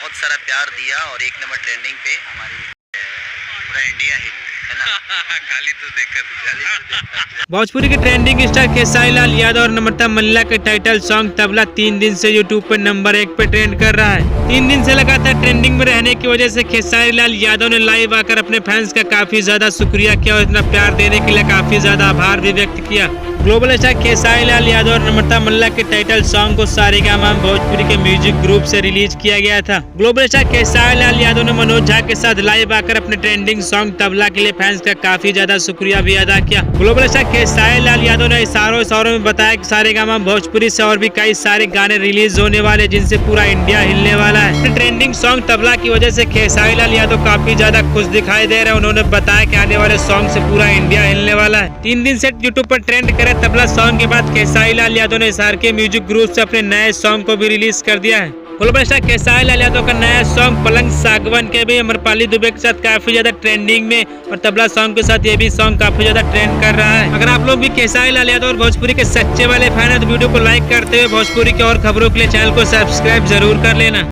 बहुत सारा प्यार दिया और 1 नंबर ट्रेंडिंग पे हमारी पूरा इंडिया हिट है ना। खाली तो देखा भोजपुरी के ट्रेंडिंग स्टार खेसारी लाल यादव और नम्रता मल्ला के टाइटल सॉन्ग तबला 3 दिन से यूट्यूब पर नंबर 1 पे ट्रेंड कर रहा है। 3 दिन से लगातार ट्रेंडिंग में रहने की वजह से खेसारी लाल यादव ने लाइव आकर अपने फैंस का काफी ज्यादा शुक्रिया किया और इतना प्यार देने के लिए काफी ज्यादा आभार भी व्यक्त किया। ग्लोबल स्टार खेसारी लाल यादव और नम्रता मल्ला के टाइटल सॉन्ग को सारेगामा भोजपुरी के म्यूजिक ग्रुप से रिलीज किया गया था। ग्लोबल स्टार खेसारी लाल यादव ने मनोज झा के साथ लाइव आकर अपने ट्रेंडिंग सॉन्ग तबला के लिए फैंस का काफी ज्यादा शुक्रिया भी अदा किया। ग्लोबल स्टार खेसारी लाल यादव ने इशारों में बताया कि सारेगामा भोजपुरी से और भी कई सारे गाने रिलीज होने वाले जिनसे पूरा इंडिया हिलने वाला है। ट्रेंडिंग सॉन्ग तबला की वजह से खेसारी लाल यादव काफी ज्यादा खुश दिखाई दे रहे हैं। उन्होंने बताया कि आने वाले सॉन्ग से पूरा इंडिया हिलने वाला है। 3 दिन से यूट्यूब पर ट्रेंड करे तबला सॉन्ग के बाद खेसारी लाल यादव ने SRK म्यूजिक ग्रुप से अपने नए सॉन्ग को भी रिलीज कर दिया है। ग्लोबल स्टार खेसारी लाल यादव का नया सॉन्ग पलंग सागवान के भी अमरपाली दुबे के साथ काफी ज्यादा ट्रेंडिंग में और तबला सॉन्ग के साथ ये भी सॉन्ग काफी ज्यादा ट्रेंड कर रहा है। अगर आप लोग भी खेसारी लाल यादव और भोजपुरी के सच्चे वाले फैन है तो वीडियो को लाइक करते हुए भोजपुरी की और खबरों के लिए चैनल को सब्सक्राइब जरूर कर लेना।